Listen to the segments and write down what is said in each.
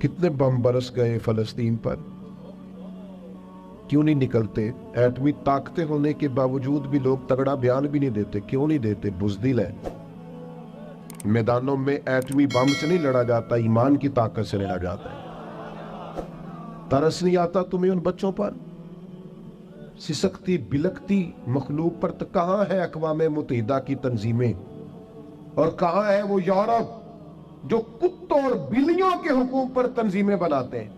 کتنے بم برس گئے فلسطین پر، کیوں نہیں نکلتے؟ ایٹمی طاقتیں ہونے کے باوجود بھی لوگ تگڑا بیان بھی نہیں دیتے، کیوں نہیں دیتے؟ بزدل ہے۔ میدانوں میں ایٹمی بم سے نہیں لڑا جاتا، ایمان کی طاقت سے لڑا جاتا ہے۔ ترس نہیں آتا تمہیں ان بچوں پر؟ سسکتی بلکتی مخلوق پر؟ تو کہاں ہے اقوام متحدہ کی تنظیمیں، اور کہاں ہے وہ یورپ جو کتوں اور بلیوں کے حقوق پر تنظیمیں بناتے ہیں،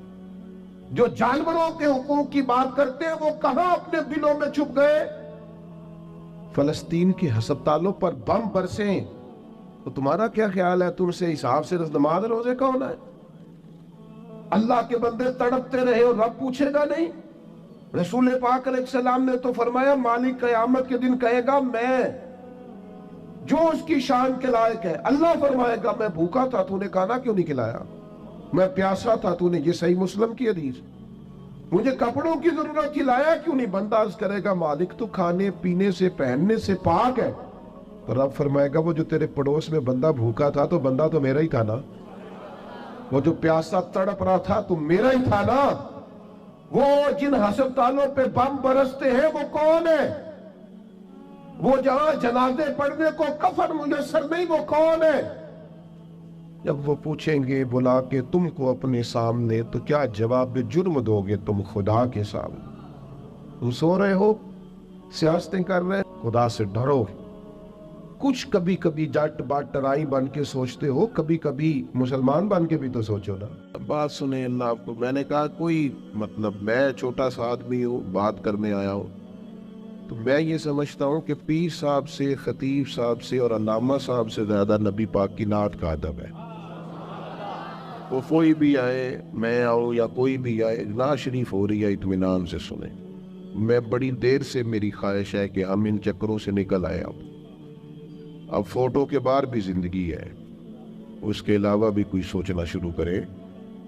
جو جانوروں کے حقوق کی بات کرتے ہیں؟ وہ کہاں اپنے دلوں میں چھپ گئے؟ فلسطین کے ہسپتالوں پر بم برسیں تو تمہارا کیا خیال ہے؟ تم سے حساب سے نماز روزے کا ہونا ہے؟ اللہ کے بندے تڑپتے رہے اور رب پوچھے گا نہیں؟ رسول پاک علیہ السلام نے تو فرمایا مالک قیامت کے دن کہے گا میں جو اس کی شان کے لائق ہے۔ اللہ فرمائے گا میں بھوکا تھا، تو نے کھانا کیوں نہیں کھلایا؟ میں پیاسا تھا، تو نے، یہ صحیح مسلم کی حدیث، مجھے کپڑوں کی ضرورت تھی، لایا کیوں نہیں؟ بندہ عرض کرے گا مالک تو کھانے پینے سے پہننے سے پاک ہے۔ تو رب فرمائے گا وہ جو تیرے پڑوس میں بندہ بھوکا تھا تو بندہ تو میرا ہی تھا نا، وہ جو پیاسا تڑپ رہا تھا تو میرا ہی تھا نا۔ وہ جن ہسپتالوں پہ بم برستے ہیں وہ کون ہے؟ وہ جہاں جنازے پڑھنے کو کفن میسر نہیں، وہ کون ہے؟ جب وہ پوچھیں گے بلا کے تم کو اپنے سامنے، تو کیا جواب جرم دو گے تم خدا کے سامنے؟ تم سو رہے ہو، سیاستیں کر رہے، خدا سے ڈرو۔ کچھ کبھی کبھی جٹ بات ٹرائی بن کے سوچتے ہو، کبھی کبھی مسلمان بن کے بھی تو سوچو نا۔ بات سنیں اللہ آپ کو، میں نے کہا کوئی مطلب میں چھوٹا سا آدمی ہوں، بات کرنے آیا ہوں، تو میں یہ سمجھتا ہوں کہ پیر صاحب سے، خطیب صاحب سے اور علامہ صاحب سے زیادہ نبی پاک کی نعت کا ادب ہے۔ وہ کوئی بھی آئے، میں آؤں یا کوئی بھی آئے، نعت شریف ہو رہی ہے، اطمینان سے سنیں۔ میں بڑی دیر سے میری خواہش ہے کہ ہم ان چکروں سے نکل آئے۔ اب فوٹو کے بعد بھی زندگی ہے، اس کے علاوہ بھی کوئی سوچنا شروع کرے،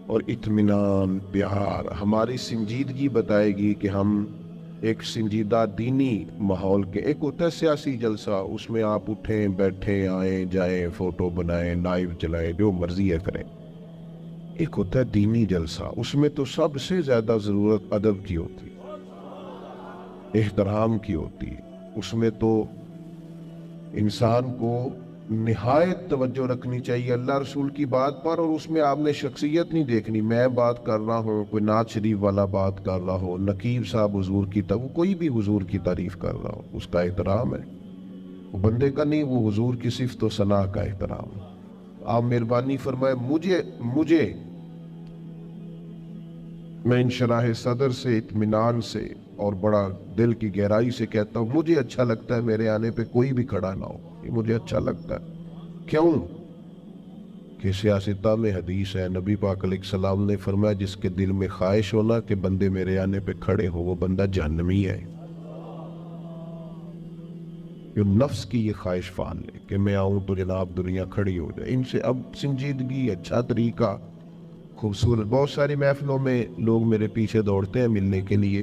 اور اطمینان، پیار، ہماری سنجیدگی بتائے گی کہ ہم ایک سنجیدہ دینی ماحول کے۔ ایک ہوتا ہے سیاسی جلسہ، اس میں آپ اٹھیں بیٹھیں آئیں جائیں، فوٹو بنائیں، لائیو چلائیں، جو مرضی ہے کریں۔ ایک ہوتا ہے دینی جلسہ، اس میں تو سب سے زیادہ ضرورت ادب کی ہوتی ہے، احترام کی ہوتی ہے۔ اس میں تو انسان کو نہایت توجہ رکھنی چاہیے اللہ رسول کی بات پر، اور اس میں آپ نے شخصیت نہیں دیکھنی۔ میں بات کر رہا ہوں، کوئی نعت شریف والا بات کر رہا ہو، نقیب صاحب حضور کی کوئی بھی حضور کی تعریف کر رہا ہو، اس کا احترام ہے، وہ بندے کا نہیں، وہ حضور کی صفت و ثنا کا احترام۔ آپ مہربانی فرمائے، مجھے میں انشراح صدر سے، اطمینان سے اور بڑا دل کی گہرائی سے کہتا ہوں، مجھے اچھا لگتا ہے میرے آنے پہ کوئی بھی کھڑا نہ ہو، یہ مجھے اچھا لگتا ہے۔ کیوں کہ سیاستہ میں حدیث ہے، نبی پاک علیہ السلام نے فرمایا جس کے دل میں خواہش ہونا کہ بندے میرے آنے پہ کھڑے ہو، وہ بندہ جہنمی ہے۔ جو نفس کی یہ خواہش فان لے کہ میں آؤں تو جناب دنیا کھڑی ہو جائے، ان سے اب سنجیدگی، اچھا طریقہ، خوبصورت۔ بہت ساری محفلوں میں لوگ میرے پیچھے دوڑتے ہیں ملنے کے لیے،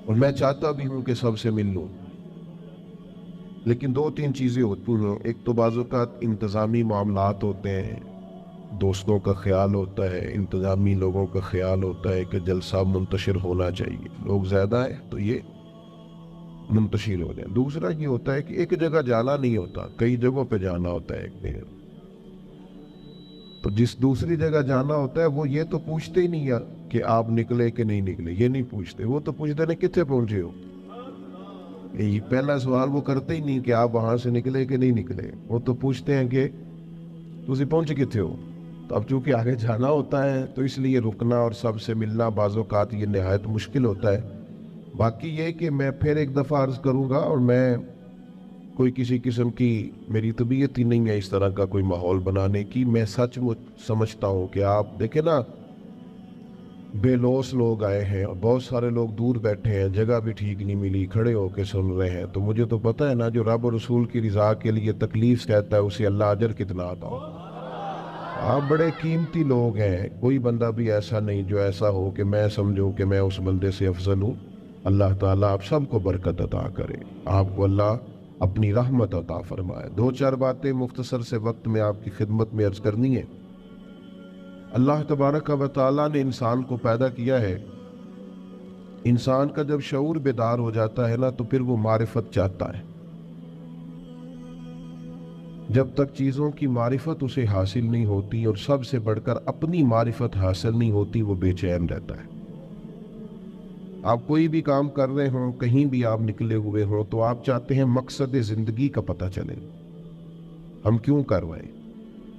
اور میں چاہتا بھی ہوں کہ سب سے مل لوں، لیکن دو تین چیزیں ہوتی ہیں۔ ایک تو بعض اوقات انتظامی معاملات ہوتے ہیں، دوستوں کا خیال ہوتا ہے، انتظامی لوگوں کا خیال ہوتا ہے کہ جلسہ منتشر ہونا چاہیے، لوگ زیادہ ہیں تو یہ منتشر ہو جائے۔ دوسرا یہ ہوتا ہے کہ ایک جگہ جانا نہیں ہوتا، کئی جگہوں پہ جانا ہوتا ہے ایک دن، تو جس دوسری جگہ جانا ہوتا ہے وہ یہ تو پوچھتے ہی نہیں ہے کہ آپ نکلے کہ نہیں نکلے، یہ نہیں پوچھتے، وہ تو پوچھتے نہیں کتنے پہنچے ہو۔ یہ پہلا سوال وہ کرتے ہی نہیں کہ آپ وہاں سے نکلے کہ نہیں نکلے، وہ تو پوچھتے ہیں کہ تسی پہنچ کتنے ہو۔ تو اب چونکہ آگے جانا ہوتا ہے تو اس لیے رکنا اور سب سے ملنا بعض اوقات یہ نہایت مشکل ہوتا ہے۔ باقی یہ کہ میں پھر ایک دفعہ عرض کروں گا، اور میں کوئی کسی قسم کی میری طبیعت ہی نہیں ہے اس طرح کا کوئی ماحول بنانے کی۔ میں سچ سمجھتا ہوں کہ آپ دیکھیں نا، بے لوس لوگ آئے ہیں اور بہت سارے لوگ دور بیٹھے ہیں، جگہ بھی ٹھیک نہیں ملی، کھڑے ہو کے سن رہے ہیں، تو مجھے تو پتہ ہے نا جو رب و رسول کی رضا کے لیے تکلیف کہتا ہے اسے اللہ اجر کتنا آتا ہو۔ آپ بڑے قیمتی لوگ ہیں، کوئی بندہ بھی ایسا نہیں جو ایسا ہو کہ میں سمجھوں کہ میں اس بندے سے افضل ہوں۔ اللہ تعالیٰ آپ سب کو برکت عطا کرے، آپ کو اللہ اپنی رحمت عطا فرمائے۔ دو چار باتیں مختصر سے وقت میں آپ کی خدمت میں عرض کرنی ہے۔ اللہ تبارک و تعالیٰ نے انسان کو پیدا کیا ہے. انسان کا جب شعور بیدار ہو جاتا ہے نا تو پھر وہ معرفت چاہتا ہے. جب تک چیزوں کی معرفت اسے حاصل نہیں ہوتی اور سب سے بڑھ کر اپنی معرفت حاصل نہیں ہوتی وہ بے چین رہتا ہے. آپ کوئی بھی کام کر رہے ہوں، کہیں بھی آپ نکلے ہوئے ہوں تو آپ چاہتے ہیں مقصد زندگی کا پتہ چلے، ہم کیوں کر رہے ہیں.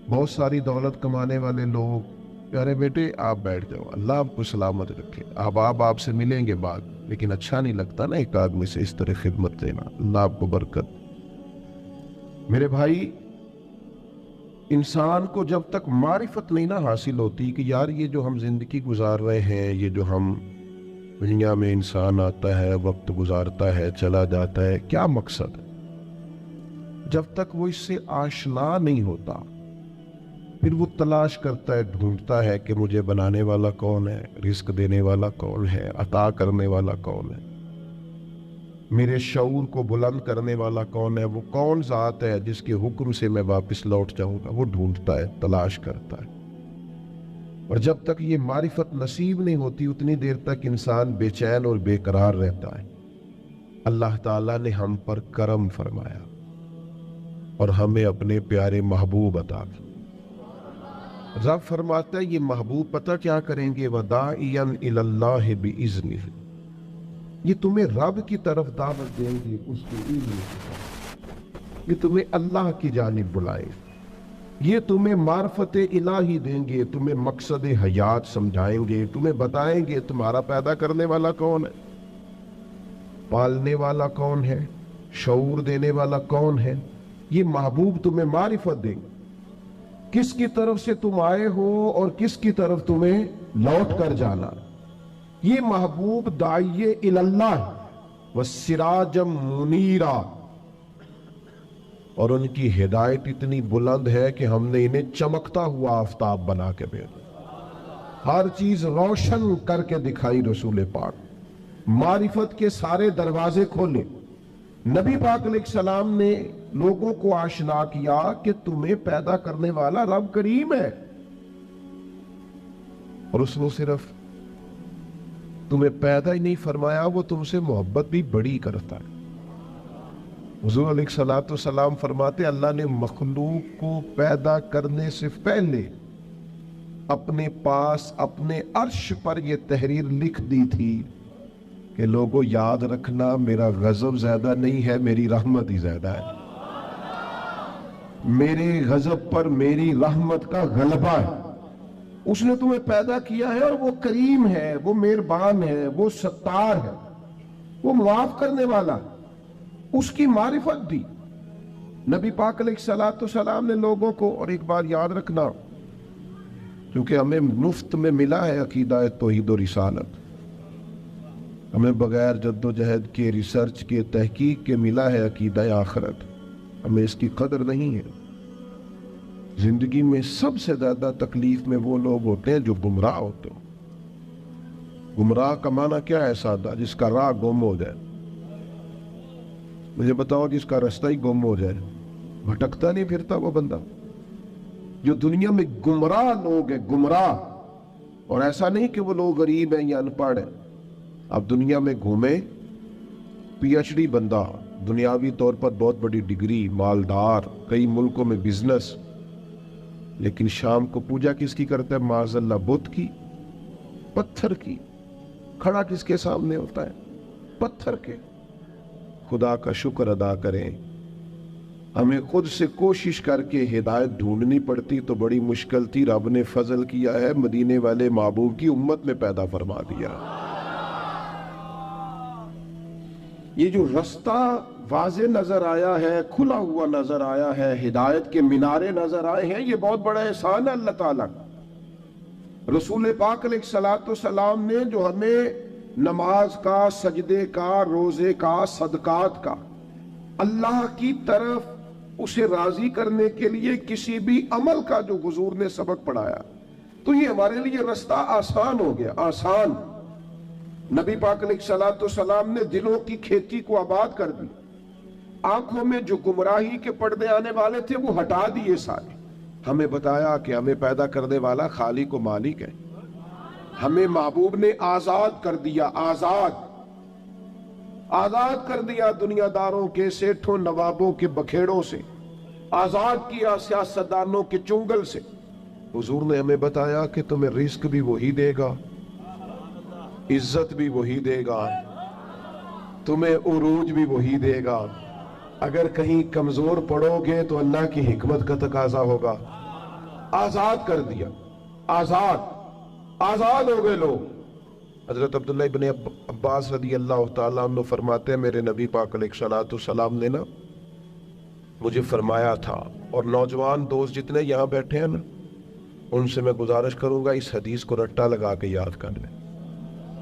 بہت ساری دولت کمانے والے لوگ، پیارے بیٹے آپ بیٹھ جاؤ، اللہ آپ کو سلامت رکھے، آپ سے ملیں گے بعد، لیکن اچھا نہیں لگتا نا ایک آدمی سے اس طرح خدمت دینا. اللہ آپ کو برکت. میرے بھائی، انسان کو جب تک معرفت نہیں نہ حاصل ہوتی کہ یار یہ جو ہم زندگی گزار رہے ہیں، یہ جو ہم دنیا میں انسان آتا ہے، وقت گزارتا ہے، چلا جاتا ہے، کیا مقصد ہے، جب تک وہ اس سے آشنا نہیں ہوتا پھر وہ تلاش کرتا ہے، ڈھونڈتا ہے کہ مجھے بنانے والا کون ہے، رزق دینے والا کون ہے، عطا کرنے والا کون ہے، میرے شعور کو بلند کرنے والا کون ہے، وہ کون ذات ہے جس کے حکم سے میں واپس لوٹ جاؤں گا. وہ ڈھونڈتا ہے، تلاش کرتا ہے. اور جب تک یہ معرفت نصیب نہیں ہوتی اتنی دیر تک انسان بے چین اور بے قرار رہتا ہے. اللہ تعالیٰ نے ہم پر کرم فرمایا اور ہمیں اپنے پیارے محبوب عطا کیے. رب فرماتا ہے یہ محبوب پتہ کیا کریں گے، وَدَاعِيًا إِلَى اللَّهِ بِإِذْنِهِ، یہ تمہیں رب کی طرف دعوت دیں گے اس کے علم سے، یہ تمہیں اللہ کی جانب بلائیں، یہ تمہیں معرفت الہی دیں گے، تمہیں مقصد حیات سمجھائیں گے، تمہیں بتائیں گے تمہارا پیدا کرنے والا کون ہے، پالنے والا کون ہے، شعور دینے والا کون ہے. یہ محبوب تمہیں معرفت دیں گے، کس کی طرف سے تم آئے ہو اور کس کی طرف تمہیں لوٹ کر جانا. یہ محبوب داعی اللہ وسراجم منیرا، اور ان کی ہدایت اتنی بلند ہے کہ ہم نے انہیں چمکتا ہوا آفتاب بنا کے بھیجا، ہر چیز روشن کر کے دکھائی. رسول پاک معرفت کے سارے دروازے کھولے. نبی پاک علیہ السلام نے لوگوں کو آشنا کیا کہ تمہیں پیدا کرنے والا رب کریم ہے، اور اس نے صرف تمہیں پیدا ہی نہیں فرمایا، وہ تم سے محبت بھی بڑی کرتا ہے. حضور علیہ السلام فرماتے اللہ نے مخلوق کو پیدا کرنے سے پہلے اپنے پاس اپنے عرش پر یہ تحریر لکھ دی تھی کہ لوگوں یاد رکھنا میرا غضب زیادہ نہیں ہے، میری رحمت ہی زیادہ ہے. میرے غضب پر میری رحمت کا غلبہ ہے. اس نے تمہیں پیدا کیا ہے اور وہ کریم ہے، وہ مہربان ہے، وہ ستار ہے، وہ معاف کرنے والا. اس کی معرفت دی نبی پاک علیہ السلام نے لوگوں کو. اور ایک بار یاد رکھنا، کیونکہ ہمیں مفت میں ملا ہے عقیدہ توحید و رسالت، ہمیں بغیر جد و جہد کے، ریسرچ کے، تحقیق کے ملا ہے عقیدہ آخرت. ہمیں اس کی قدر نہیں ہے. زندگی میں سب سے زیادہ تکلیف میں وہ لوگ ہوتے ہیں جو گمراہ ہوتے ہیں. گمراہ کا معنی کیا ہے؟ سادہ، جس کا راہ گم ہو جائے. مجھے بتاؤ، جس کا رستہ ہی گم ہو جائے، بھٹکتا نہیں پھرتا وہ بندہ. جو دنیا میں گمراہ لوگ ہیں، گمراہ، اور ایسا نہیں کہ وہ لوگ غریب ہیں یا ان پڑھ ہیں. اب دنیا میں گھومے، پی ایچ ڈی بندہ، دنیاوی طور پر بہت بڑی ڈگری، مالدار، کئی ملکوں میں بزنس، لیکن شام کو پوجا کس کی کرتا ہے؟ معاذ اللہ بت کی، پتھر کی. کھڑا کس کے سامنے ہوتا ہے؟ پتھر کے. خدا کا شکر ادا کریں. ہمیں خود سے کوشش کر کے ہدایت ڈھونڈنی پڑتی تو بڑی مشکل تھی. رب نے فضل کیا ہے، مدینے والے محبوب کی امت میں پیدا فرما دیا. یہ جو رستہ واضح نظر آیا ہے، کھلا ہوا نظر آیا ہے، ہدایت کے مینارے نظر آئے ہیں، یہ بہت بڑا احسان ہے اللہ تعالیٰ. رسول پاک علیہ السلام نے جو ہمیں نماز کا، سجدے کا، روزے کا، صدقات کا، اللہ کی طرف اسے راضی کرنے کے لیے کسی بھی عمل کا جو حضور نے سبق پڑھایا، تو یہ ہمارے لیے رستہ آسان ہو گیا. آسان. نبی پاک علیہ السلام نے دلوں کی کھیتی کو آباد کر دی. آنکھوں میں جو گمراہی کے پردے آنے والے تھے وہ ہٹا دیے سارے. ہمیں بتایا کہ ہمیں پیدا کرنے والا خالق و مالک ہے. ہمیں محبوب نے آزاد کر دیا، آزاد کر دیا دنیا داروں کے، سیٹھوں نوابوں کے بکھیڑوں سے، آزاد کیا سیاستدانوں کے چنگل سے. حضور نے ہمیں بتایا کہ تمہیں رزق بھی وہی دے گا، عزت بھی وہی دے گا، تمہیں عروج بھی وہی دے گا. اگر کہیں کمزور پڑو گے تو اللہ کی حکمت کا تقاضا ہوگا. آزاد کر دیا، آزاد ہو گئے لوگ. حضرت عبداللہ ابن عباس رضی اللہ تعالیٰ عنہ فرماتے ہیں میرے نبی پاک علیہ الصلوۃ والسلام نے نا مجھے فرمایا تھا، اور نوجوان دوست جتنے یہاں بیٹھے ہیں نا ان سے میں گزارش کروں گا اس حدیث کو رٹا لگا کے یاد کر لیں،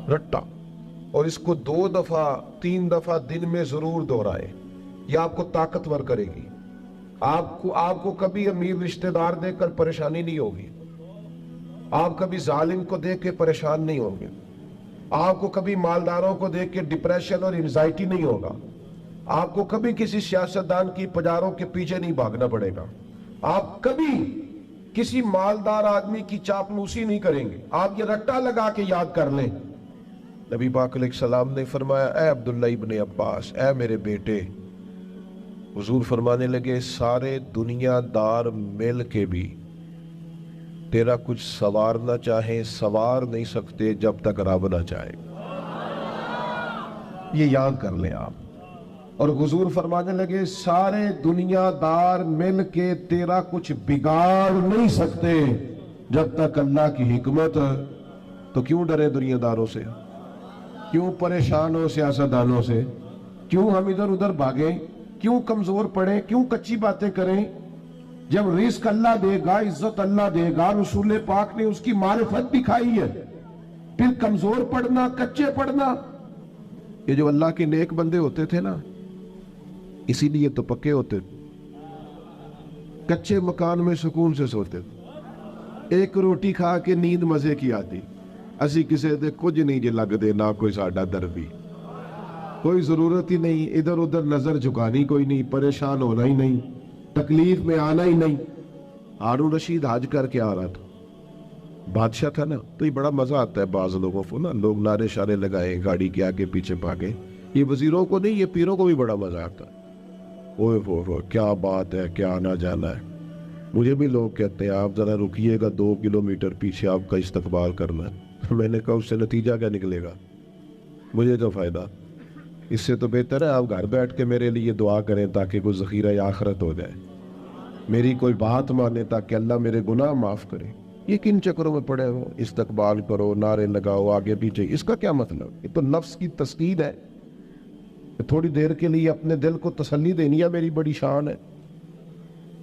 رٹا، اور اس کو 2 دفعہ 3 دفعہ دن میں ضرور دہرائیں. یہ آپ کو طاقتور کرے گی. آپ کو کبھی امیر رشتہ دار دیکھ کر پریشانی نہیں ہوگی، آپ کبھی ظالم کو دیکھ کے پریشان نہیں ہوں گے، آپ کو کبھی مالداروں کو دیکھ کے ڈپریشن اور انزائٹی نہیں ہوگا، آپ کو کبھی کسی سیاستدان کی پجاروں کے پیچھے نہیں بھاگنا پڑے گا، آپ کبھی کسی مالدار آدمی کی چاپلوسی نہیں کریں گے. آپ یہ رٹا لگا کے یاد کر لیں. نبی پاک علیہ السلام نے فرمایا اے عبداللہ ابن عباس، اے میرے بیٹے، حضور فرمانے لگے سارے دنیا دار مل کے بھی تیرا کچھ سوارنا چاہیں سوار نہیں سکتے جب تک رب نہ چاہے. یہ یاد کر لیں آپ. اور حضور فرمانے لگے سارے دنیا دار مل کے تیرا کچھ بگاڑ نہیں سکتے جب تک اللہ کی حکمت. تو کیوں ڈرے دنیا داروں سے؟ کیوں پریشان ہو سیاستدانوں سے؟ کیوں ہم ادھر ادھر بھاگیں؟ کیوں کمزور پڑیں؟ کیوں کچی باتیں کریں؟ جب رزق اللہ دے گا، عزت اللہ دے گا، رسول پاک نے اس کی معرفت دکھائی ہے. پھر کمزور پڑنا، کچے پڑنا. یہ جو اللہ کے نیک بندے ہوتے تھے نا اسی لیے تو پکے ہوتے تھے. کچے مکان میں سکون سے سوتے تھے، ایک روٹی کھا کے نیند مزے کی آتی. اسی کسے دے کچھ نہیں جے لگ دے نہ کوئی ساڈا دربی، کوئی ضرورت ہی نہیں، ادھر ادھر نظر جھکانی کوئی نہیں، پریشان ہونا ہی نہیں، تکلیف میں آنا ہی نہیں. ہارون رشید حج کر کے آ رہا تھا، بادشاہ تھا نا، تو یہ بڑا مزہ آتا ہے بعض لوگوں کو نا، لوگ نعرے شارے لگائے، گاڑی کے آگے پیچھے بھاگے. یہ وزیروں کو نہیں، یہ پیروں کو بھی بڑا مزہ آتا ہے. اوہ وہ کیا بات ہے، کیا آنا جانا ہے. مجھے بھی لوگ کہتے ہیں آپ ذرا رکیے گا 2 کلومیٹر پیچھے آپ کا استقبال کرنا ہے. میں نے کہا اس سے نتیجہ کیا نکلے گا، مجھے تو فائدہ. اس سے تو بہتر ہے آپ گھر بیٹھ کے میرے لیے دعا کریں تاکہ کوئی ذخیرہ آخرت ہو جائے، میری کوئی بات مانے تاکہ اللہ میرے گناہ معاف کرے. یہ کن چکروں میں پڑے ہو؟ استقبال کرو، نعرے لگاؤ آگے پیچھے، اس کا کیا مطلب؟ یہ تو نفس کی تسکین ہے. تھوڑی دیر کے لیے اپنے دل کو تسلی دینی ہے میری بڑی شان ہے.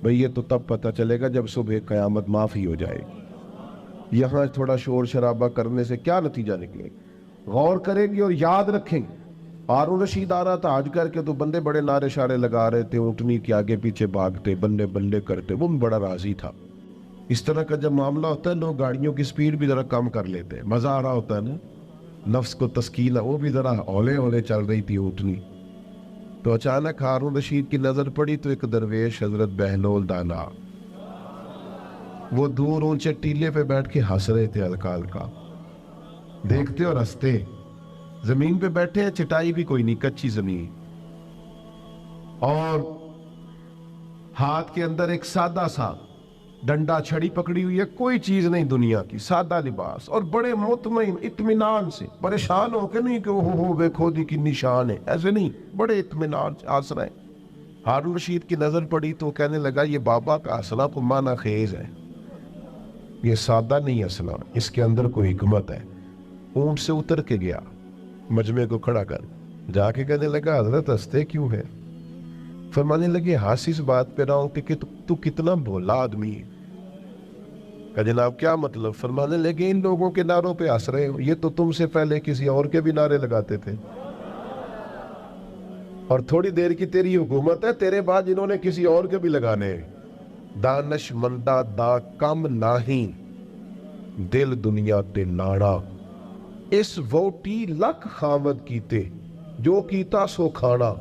بھئی یہ تو تب پتہ چلے گا جب صبح قیامت معافی ہو جائے گی. یہاں تھوڑا شور شرابہ کرنے سے کیا نتیجہ نکلے گا؟ غور کریں گے اور یاد رکھیں گے. ہارون رشید آ رہا تھا حج کر کے تو بندے بڑے نعرے شارے لگا رہے تھے، اونٹنی کے آگے پیچھے بھاگتے، بندے بندے کرتے، وہ بڑا راضی تھا. اس طرح کا جب معاملہ ہوتا ہے لوگ گاڑیوں کی سپیڈ بھی ذرا کم کر لیتے ہیں، مزہ آ رہا ہوتا ہے نا، نفس کو تسکین. وہ بھی ذرا ہولے ہولے چل رہی تھی اونٹنی. تو اچانک ہارون رشید کی نظر پڑی تو ایک درویش حضرت بہلول دانا وہ دور اونچے ٹیلے پہ بیٹھ کے ہنس رہے تھے ہلکا ہلکا. دیکھتے اور ہنستے. زمین پہ بیٹھے ہیں، چٹائی بھی کوئی نہیں، کچی زمین، اور ہاتھ کے اندر ایک سادہ سا ڈنڈا چھڑی پکڑی ہوئی ہے، کوئی چیز نہیں دنیا کی، سادہ لباس، اور بڑے مطمئن اطمینان سے، پریشان ہو کے نہیں کہ ہو دیکھو دی کی نشان ہے، ایسے نہیں، بڑے اطمینان سے ہنس رہے. ہارون رشید کی نظر پڑی تو کہنے لگا یہ بابا کا ہنسنا تو معنی خیز ہے، یہ سادہ نہیں ہنسنا، اس کے اندر کوئی حکمت ہے. اونٹ سے اتر کے گیا، مجمع کو کھڑا کر جا کے کہنے لگا حضرت ہنستے کیوں ہے؟ فرمانے لگے ہنس اس بات پہ رہا ہوں کہ تو کتنا بھولا آدمی ہے. کہ جناب کیا مطلب؟ فرمانے لگے ان لوگوں کے نعروں پہ ہنس رہے ہو، یہ تو تم سے پہلے کسی اور کے بھی نعرے لگاتے تھے، اور تھوڑی دیر کی تیری حکومت ہے، تیرے بعد جنہوں نے کسی اور کے بھی لگانے. دانش مندہ دا کم ناہی دل دنیا تے ناڑا، اس ووٹی لکھ خامد کیتے جو کیتا سو کھانا.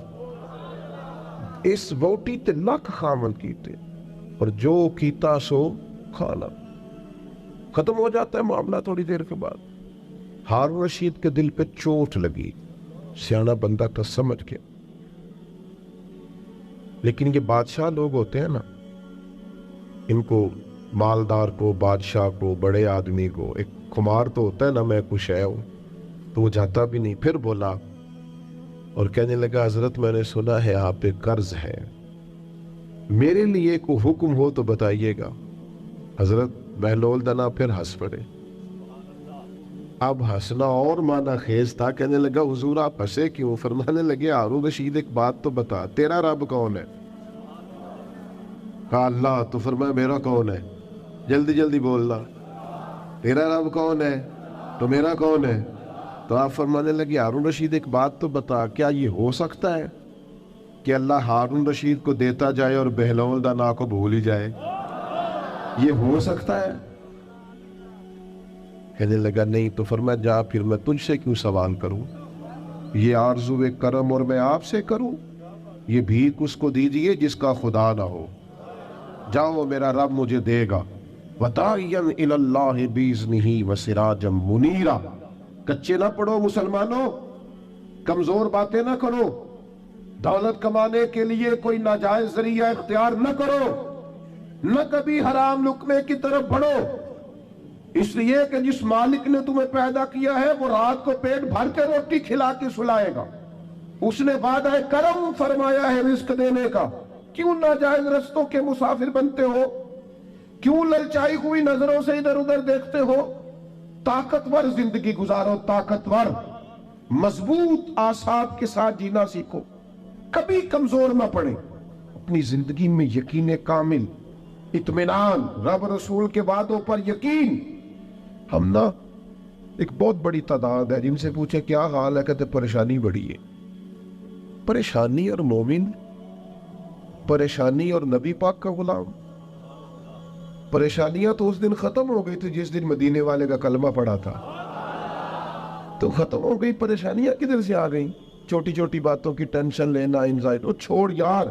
اس ووٹی تے لکھ خامد کیتے، اور جو کیتا سو کھانا. ختم ہو جاتا ہے معاملہ تھوڑی دیر کے بعد. ہارون رشید کے دل پہ چوٹ لگی, سیانا بندہ تھا, سمجھ گیا. لیکن یہ بادشاہ لوگ ہوتے ہیں نا, ان کو, مالدار کو, بادشاہ کو, بڑے آدمی کو ایک خمار تو ہوتا ہے نا, میں کچھ ہے ہوں, تو وہ جاتا بھی نہیں. پھر بولا اور کہنے لگا, حضرت میں نے سنا ہے آپ پہ قرض ہے, میرے لیے کوئی حکم ہو تو بتائیے گا. حضرت بہلول دنا پھر ہنس پڑے. اب ہنسنا اور معنی خیز تھا. کہنے لگا, حضور آپ ہنسے کیوں؟ فرمانے لگے, ہارون رشید ایک بات تو بتا, تیرا رب کون ہے؟ کہا اللہ. تو فرمایا میرا کون ہے؟ جلدی جلدی بولنا. تیرا رب کون ہے؟ تو میرا کون ہے؟ تو آپ فرمانے لگے, ہارون رشید ایک بات تو بتا, کیا یہ ہو سکتا ہے کہ اللہ ہارون رشید کو دیتا جائے اور بہلول دانا کو بھول ہی جائے؟ یہ ہو سکتا ہے؟ کہنے لگا نہیں. تو فرمایا جا, پھر میں تجھ سے کیوں سوال کروں؟ یہ آرزو کرم اور میں آپ سے کروں؟ یہ بھیک اس کو دیجئے جس کا خدا نہ ہو. جاؤ, میرا رب مجھے دے گا. وَدَاعِيًا إِلَى اللَّهِ بِإِذْنِهِ وَسِرَاجًا مُنِيرًا. کچے نہ پڑھو مسلمانوں, کمزور باتیں نہ کرو, دولت کمانے کے لیے کوئی ناجائز ذریعہ اختیار نہ کرو, نہ کبھی حرام لقمے کی طرف بڑھو. اس لیے کہ جس مالک نے تمہیں پیدا کیا ہے وہ رات کو پیٹ بھر کے روٹی کھلا کے سلائے گا. اس نے وعدہ کرم فرمایا ہے رزق دینے کا. کیوں ناجائز رستوں کے مسافر بنتے ہو؟ کیوں للچائی ہوئی نظروں سے ادھر ادھر دیکھتے ہو؟ طاقتور زندگی گزارو, طاقتور مضبوط اعصاب کے ساتھ جینا سیکھو, کبھی کمزور نہ پڑے. اپنی زندگی میں یقین کامل, اطمینان, رب رسول کے وعدوں پر یقین. ہم نا ایک بہت بڑی تعداد ہے جن سے پوچھے کیا حال ہے, کہتے پریشانی بڑی ہے. پریشانی اور مومن, پریشانی اور نبی پاک کا غلام. پریشانیاں تو اس دن ختم ہو گئی تھی جس دن مدینے والے کا کلمہ پڑا تھا, تو ختم ہو گئی. پریشانیاں کدھر سے آ گئیں؟ چھوٹی چھوٹی باتوں کی ٹینشن لینا, انزائٹی. وہ چھوڑ یار,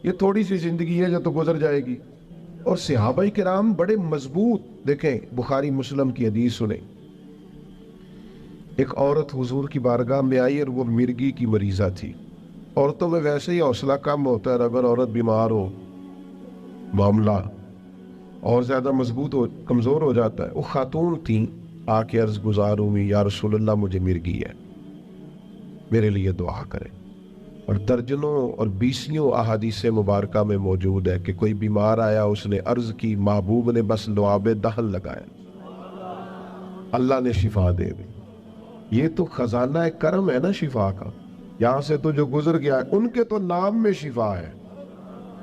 یہ تھوڑی سی زندگی ہے جو تو گزر جائے گی. اور صحابہ کرام بڑے مضبوط. دیکھیں بخاری مسلم کی حدیث سنیں. ایک عورت حضور کی بارگاہ میں آئی اور وہ مرگی کی مریضہ تھی. عورتوں میں ویسے ہی حوصلہ کم ہوتا ہے, اگر عورت بیمار ہو معاملہ اور زیادہ مضبوط ہو, کمزور ہو جاتا ہے. وہ خاتون تھیں, آ کے عرض گزار ہوئی, یا رسول اللہ مجھے مرگی ہے, میرے لیے دعا کریں. اور درجنوں اور بیسیوں احادیث مبارکہ میں موجود ہے کہ کوئی بیمار آیا, اس نے عرض کی, محبوب نے بس لعاب دہن لگایا, اللہ نے شفا دے دی. یہ تو خزانہ کرم ہے نا شفا کا. یہاں سے تو جو گزر گیا ہے, ان کے تو نام میں شفا ہے,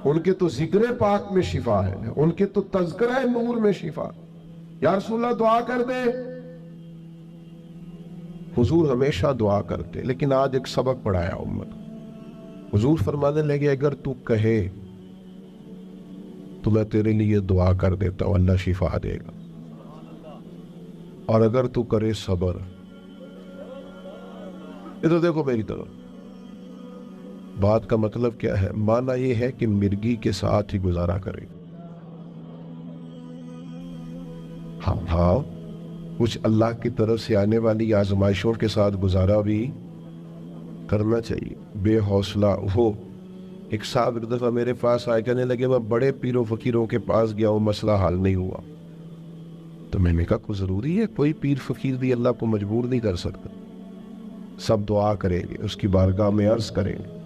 ان کے تو ذکر پاک میں شفا ہے, ان کے تو تذکرہ نور میں شفا. یا رسول اللہ دعا کر دے. حضور ہمیشہ دعا کرتے, لیکن آج ایک سبق پڑھایا امت. حضور فرمانے لگے, اگر تو کہے تو میں تیرے لیے دعا کر دیتا ہوں, اللہ شفا دے گا. اور اگر تو کرے صبر. یہ تو دیکھو میری طرف, بات کا مطلب کیا ہے؟ معنی یہ ہے کہ مرگی کے ساتھ ہی گزارا کرے. ہاں کچھ اللہ کی طرف سے آنے والی آزمائشوں کے ساتھ گزارا بھی کرنا چاہیے. بے حوصلہ ہو. ایک صاحب ایک دفعہ میرے پاس آئے, کہنے لگے میں بڑے پیر و فقیروں کے پاس گیا ہوں, مسئلہ حل نہیں ہوا. تو میں نے کہا کوئی ضروری ہے, کوئی پیر فقیر بھی اللہ کو مجبور نہیں کر سکتا. سب دعا کریں گے, اس کی بارگاہ میں عرض کریں گے.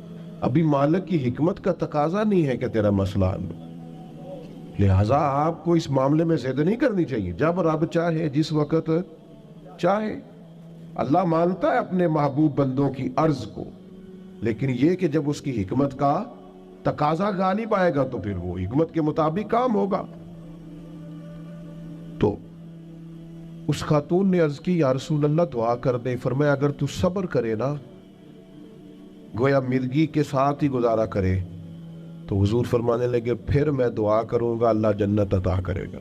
ابھی مالک کی حکمت کا تقاضا نہیں ہے کہ تیرا مسئلہ حل ہو, لہٰذا آپ کو اس معاملے میں زیادہ نہیں کرنی چاہیے. جب رب چاہے, جس وقت چاہے. اللہ مانتا ہے اپنے محبوب بندوں کی عرض کو, لیکن یہ کہ جب اس کی حکمت کا تقاضا غالب آئے گا تو پھر وہ حکمت کے مطابق کام ہوگا. تو اس خاتون نے عرض کی, یا رسول اللہ دعا کر دے. فرمایا اگر تو صبر کرے نا, گویا مرگی کے ساتھ ہی گزارا کرے, تو حضور فرمانے لگے پھر میں دعا کروں گا, اللہ جنت عطا کرے گا.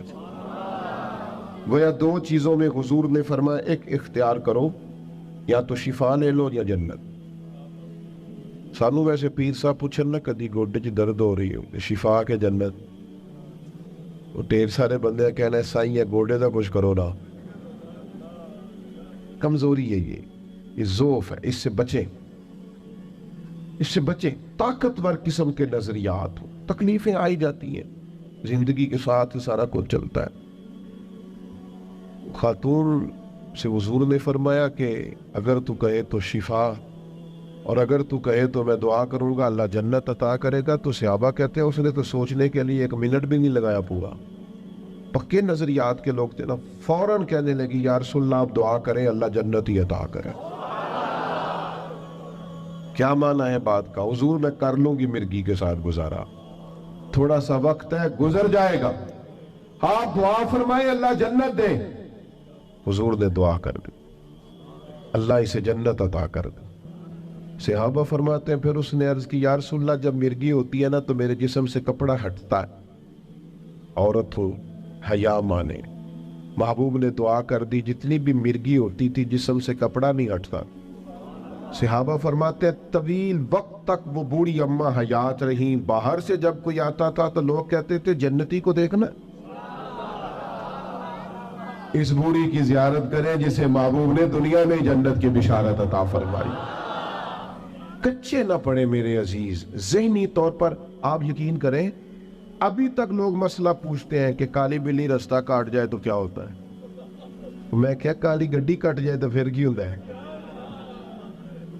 گویا دو چیزوں میں حضور نے فرمایا, ایک اختیار کرو, یا تو شفا لے لو یا جنت. سانو ویسے پیر صاحب پوچھن نا کدی گوڈے چ درد ہو رہی ہو, شفا کے جنت. وہ ڈھیر سارے بندے کہنا ہے سائیں ہے گوڑے دا کچھ کرو نا. کمزوری ہے یہ ضعف ہے. اس سے بچیں, اس سے بچیں. طاقتور قسم کے نظریات ہو. تکلیفیں آئی جاتی ہیں, زندگی کے ساتھ سارا کچھ چلتا ہے. خاتون سے حضور نے فرمایا کہ اگر تو کہے تو شفا, اور اگر تو کہے تو میں دعا کروں گا اللہ جنت عطا کرے گا. تو صحابہ کہتے ہیں اس نے تو سوچنے کے لیے 1 منٹ بھی نہیں لگایا پورا. پکے نظریات کے لوگ تھے نا, فوراً کہنے لگی یا رسول اللہ آپ دعا کریں اللہ جنت ہی عطا کرے. کیا معنی ہے بات کا؟ حضور میں کر لوں گی مرگی کے ساتھ گزارا, تھوڑا سا وقت ہے گزر جائے گا, آپ دعا فرمائیں اللہ جنت دے. حضور نے دعا کر دی, اللہ اسے جنت عطا کر دے. صحابہ فرماتے ہیں پھر اس نے عرض کی یا رسول اللہ جب مرگی ہوتی ہے نا تو میرے جسم سے کپڑا ہٹتا ہے. عورت ہو حیا مانے. محبوب نے دعا کر دی جتنی بھی مرگی ہوتی تھی جسم سے کپڑا نہیں ہٹتا. صحابہ فرماتے ہیں طویل وقت تک وہ بوڑھی اماں حیات رہیں. باہر سے جب کوئی آتا تھا تو لوگ کہتے تھے جنتی کو دیکھنا, اس بوڑھی کی زیارت کریں جسے محبوب نے دنیا میں جنت کی بشارت عطا فرمائی. کچے نہ پڑے میرے عزیز. ذہنی طور پر آپ یقین کریں ابھی تک لوگ مسئلہ پوچھتے ہیں کہ کالی بلی رستہ کاٹ جائے تو کیا ہوتا ہے. میں کیا کالی گڈی کٹ جائے تو پھر کی ہوتا ہے.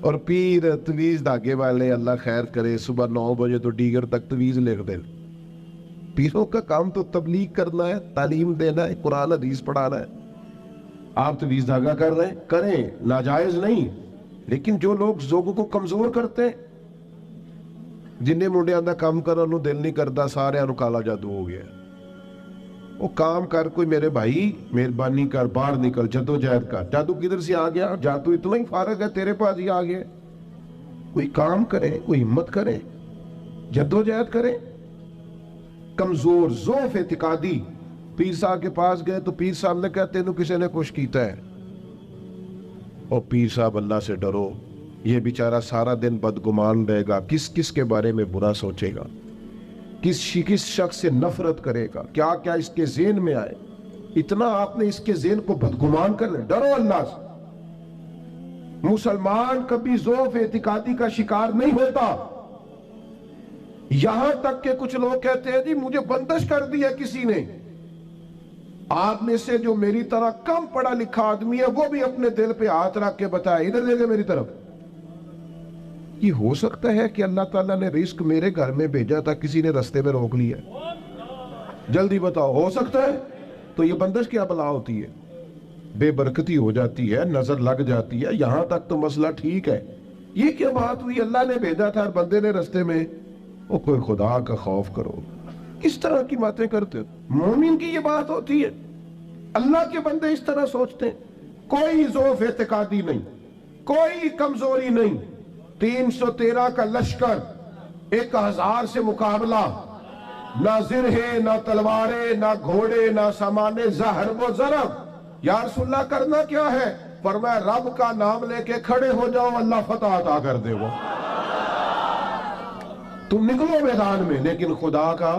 اور پیر تویز دھاگے والے اللہ خیر کرے صبح 9 بجے تو ڈیگر تک تویز لکھ دے. پیروں کا کام تو تبلیغ کرنا ہے, تعلیم دینا ہے, قرآن حدیث پڑھانا ہے. آپ تویز دھاگا کر رہے ہیں کریں, ناجائز نہیں. لیکن جو لوگ لوگوں کو کمزور کرتے ہیں, جنہیں منڈیاں دا کام کرن نو دل نہیں کرتا, سارے انو کالا جادو ہو گیا. وہ کام کر کوئی میرے بھائی مہربانی کر باہر نکل جدوجہد کر. جادو کدھر سے آ گیا؟ جادو اتنا ہی فارغ ہے تیرے پاس ہی آ گیا. کوئی کام کرے, کوئی ہمت کرے, جدوجہد کرے. کمزور ضعف اعتقادی. پیر صاحب کے پاس گئے تو پیر صاحب نے کہا تینوں کسی نے کچھ کیتا ہے. اور پیر صاحب اللہ سے ڈرو, یہ بیچارہ سارا دن بدگمان رہے گا, کس کس کے بارے میں برا سوچے گا, کس شخص سے نفرت کرے گا, کیا کیا اس کے ذہن میں آئے. اتنا آپ نے اس کے ذہن کو بدگمان کر لیں. ڈرو اللہ سے. مسلمان کبھی ضعف اعتقادی کا شکار نہیں ہوتا. یہاں تک کہ کچھ لوگ کہتے ہیں جی مجھے بندش کر دی ہے کسی نے. آپ میں سے جو میری طرح کم پڑھا لکھا آدمی ہے وہ بھی اپنے دل پہ ہاتھ رکھ کے بتائے ادھر دیکھے میری طرف. یہ ہو سکتا ہے کہ اللہ تعالیٰ نے رزق میرے گھر میں بھیجا تھا, کسی نے رستے میں روک لیا. جلدی بتاؤ, ہو سکتا ہے؟ تو یہ بندش کیا بلا ہوتی ہے؟ بے برکتی ہو جاتی ہے, نظر لگ جاتی ہے. یہاں تک تو مسئلہ ٹھیک ہے. یہ کیا بات ہوئی اللہ نے بھیجا تھا اور بندے نے رستے میں. وہ کوئی خدا کا خوف کرو. کس طرح کی باتیں کرتے ہو؟ مومن کی یہ بات ہوتی ہے. اللہ کے بندے اس طرح سوچتے ہیں. کوئی ضعف اعتقادی نہیں, کوئی کمزوری نہیں. 313 کا لشکر, 1000 سے مقابلہ. نہ زرہیں, نہ تلواریں, نہ گھوڑے, نہ سامان زہر و ضرب. یا رسول اللہ کرنا کیا ہے؟ فرمایا رب کا نام لے کے کھڑے ہو جاؤ, اللہ فتح عطا کر دے. وہ تم نکلو میدان میں لیکن خدا کا